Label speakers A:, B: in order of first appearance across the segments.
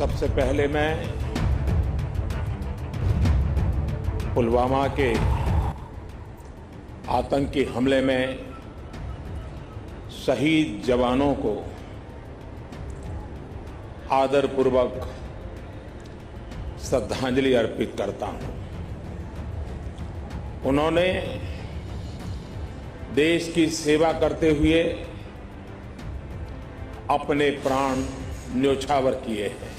A: सबसे पहले मैं पुलवामा के आतंकी हमले में शहीद जवानों को आदरपूर्वक श्रद्धांजलि अर्पित करता हूं। उन्होंने देश की सेवा करते हुए अपने प्राण न्योछावर किए हैं।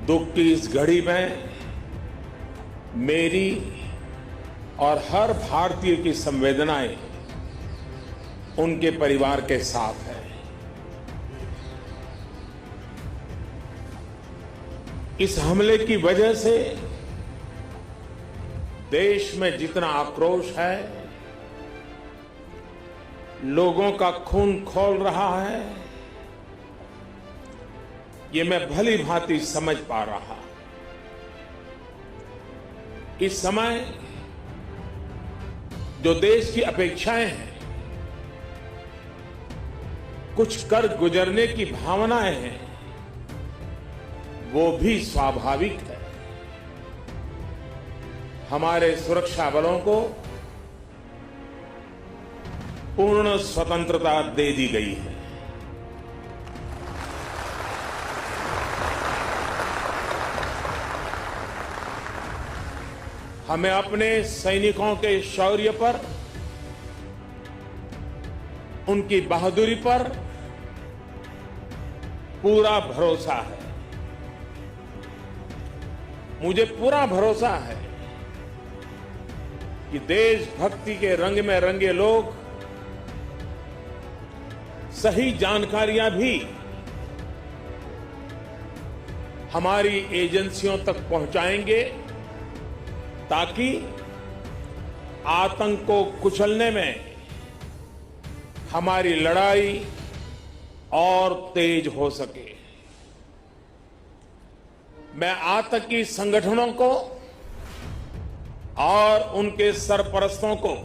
A: दुख की इस घड़ी में मेरी और हर भारतीय की संवेदनाएं उनके परिवार के साथ है। इस हमले की वजह से देश में जितना आक्रोश है, लोगों का खून खौल रहा है, ये मैं भली भांति समझ पा रहा। इस समय जो देश की अपेक्षाएं हैं, कुछ कर गुजरने की भावनाएं हैं, वो भी स्वाभाविक है। हमारे सुरक्षा बलों को पूर्ण स्वतंत्रता दे दी गई है। हमें अपने सैनिकों के शौर्य पर, उनकी बहादुरी पर पूरा भरोसा है। मुझे पूरा भरोसा है कि देशभक्ति के रंग में रंगे लोग सही जानकारियां भी हमारी एजेंसियों तक पहुंचाएंगे, ताकि आतंक को कुचलने में हमारी लड़ाई और तेज हो सके। मैं आतंकी संगठनों को और उनके सरपरस्तों को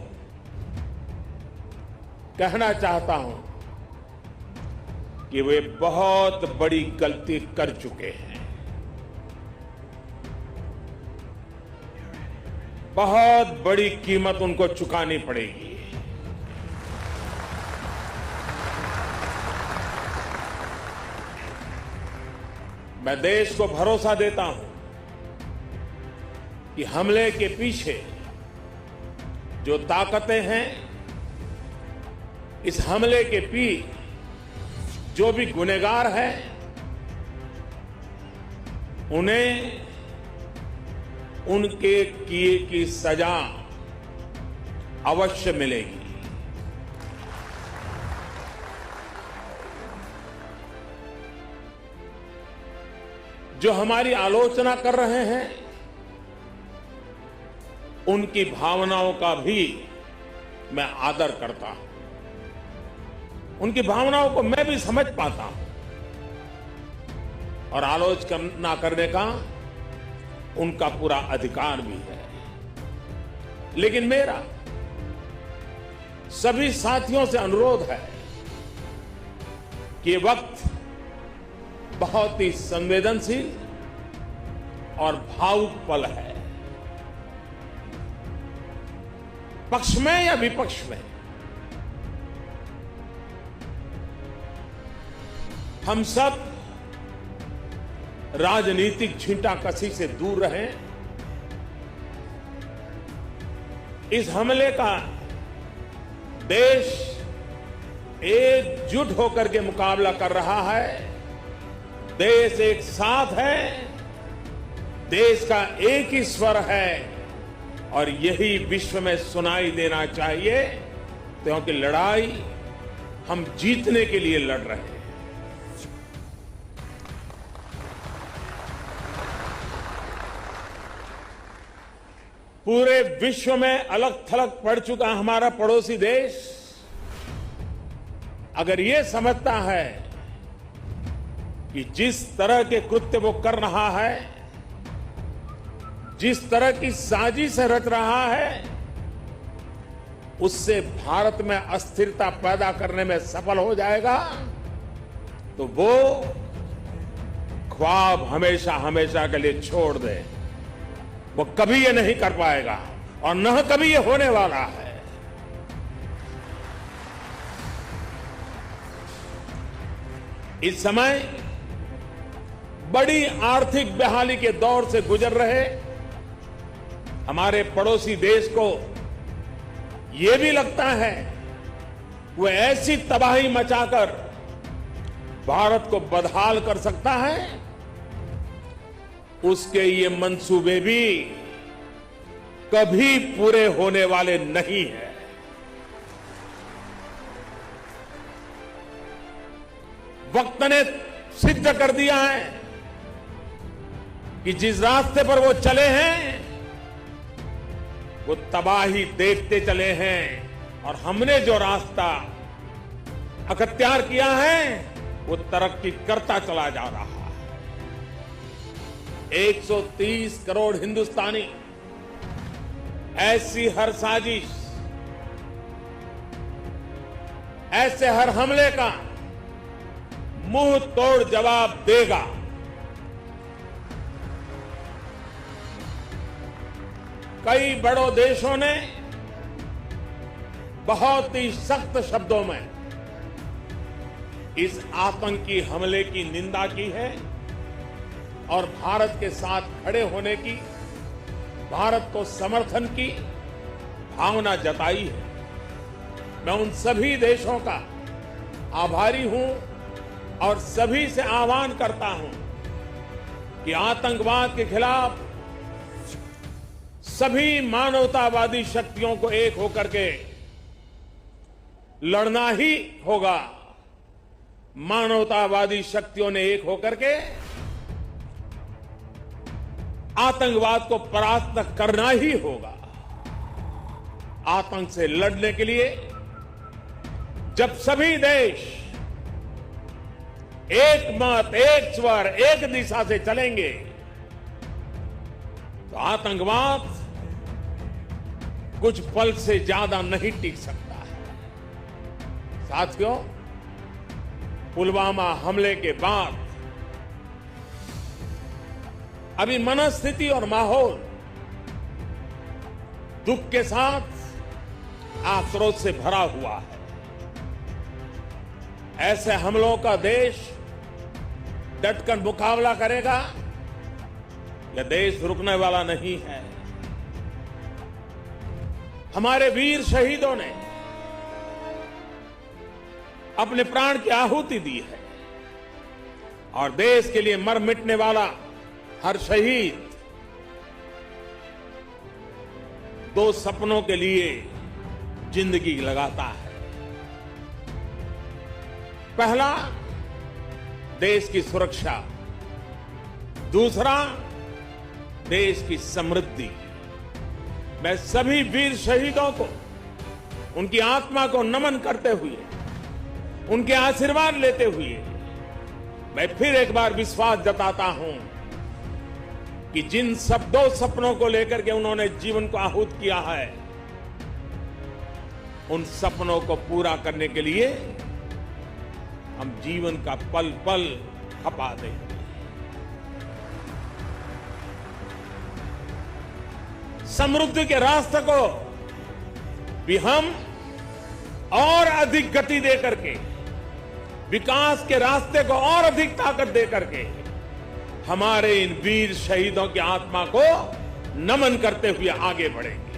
A: कहना चाहता हूं कि वे बहुत बड़ी गलती कर चुके हैं। बहुत बड़ी कीमत उनको चुकानी पड़ेगी। मैं देश को भरोसा देता हूं कि हमले के पीछे जो ताकतें हैं, इस हमले के पीछे जो भी गुनहगार हैं, उन्हें उनके किए की सजा अवश्य मिलेगी। जो हमारी आलोचना कर रहे हैं, उनकी भावनाओं का भी मैं आदर करता हूं। उनकी भावनाओं को मैं भी समझ पाता हूं और आलोचना करने का उनका पूरा अधिकार भी है। लेकिन मेरा सभी साथियों से अनुरोध है कि ये वक्त बहुत ही संवेदनशील और भावुक पल है। पक्ष में या विपक्ष में, हम सब राजनीतिक छींटाकशी से दूर रहें। इस हमले का देश एकजुट होकर के मुकाबला कर रहा है। देश एक साथ है, देश का एक ही स्वर है और यही विश्व में सुनाई देना चाहिए, क्योंकि लड़ाई हम जीतने के लिए लड़ रहे हैं। पूरे विश्व में अलग थलग पड़ चुका हमारा पड़ोसी देश अगर ये समझता है कि जिस तरह के कृत्य वो कर रहा है, जिस तरह की साजिश रच रहा है, उससे भारत में अस्थिरता पैदा करने में सफल हो जाएगा, तो वो ख्वाब हमेशा हमेशा के लिए छोड़ दे, वो कभी ये नहीं कर पाएगा और न कभी ये होने वाला है। इस समय बड़ी आर्थिक बहाली के दौर से गुजर रहे हमारे पड़ोसी देश को यह भी लगता है वो ऐसी तबाही मचाकर भारत को बदहाल कर सकता है, उसके ये मंसूबे भी कभी पूरे होने वाले नहीं हैं। वक्त ने सिद्ध कर दिया है कि जिस रास्ते पर वो चले हैं वो तबाही देखते चले हैं, और हमने जो रास्ता अख्तियार किया है वो तरक्की करता चला जा रहा है। 130 करोड़ हिंदुस्तानी ऐसी हर साजिश, ऐसे हर हमले का मुंह तोड़ जवाब देगा। कई बड़ों देशों ने बहुत ही सख्त शब्दों में इस आतंकी हमले की निंदा की है और भारत के साथ खड़े होने की, भारत को समर्थन की भावना जताई है। मैं उन सभी देशों का आभारी हूं और सभी से आह्वान करता हूं कि आतंकवाद के खिलाफ सभी मानवतावादी शक्तियों को एक होकर के लड़ना ही होगा। मानवतावादी शक्तियों ने एक होकर के आतंकवाद को परास्त करना ही होगा। आतंक से लड़ने के लिए जब सभी देश एक मत, एक स्वर, एक दिशा से चलेंगे तो आतंकवाद कुछ पल से ज्यादा नहीं टिक सकता है। साथियों, पुलवामा हमले के बाद अभी मनस्थिति और माहौल दुख के साथ आक्रोश से भरा हुआ है। ऐसे हमलों का देश डटकर मुकाबला करेगा, यह देश रुकने वाला नहीं है। हमारे वीर शहीदों ने अपने प्राण की आहुति दी है और देश के लिए मर मिटने वाला हर शहीद दो सपनों के लिए जिंदगी लगाता है। पहला, देश की सुरक्षा, दूसरा देश की समृद्धि। मैं सभी वीर शहीदों को उनकी आत्मा को नमन करते हुए, उनके आशीर्वाद लेते हुए मैं फिर एक बार विश्वास जताता हूं कि जिन दो सपनों को लेकर के उन्होंने जीवन को आहूत किया है, उन सपनों को पूरा करने के लिए हम जीवन का पल पल खपा देंगे। समृद्धि के रास्ते को भी हम और अधिक गति दे करके, विकास के रास्ते को और अधिक ताकत दे करके हमारे इन वीर शहीदों की आत्मा को नमन करते हुए आगे बढ़ेंगे।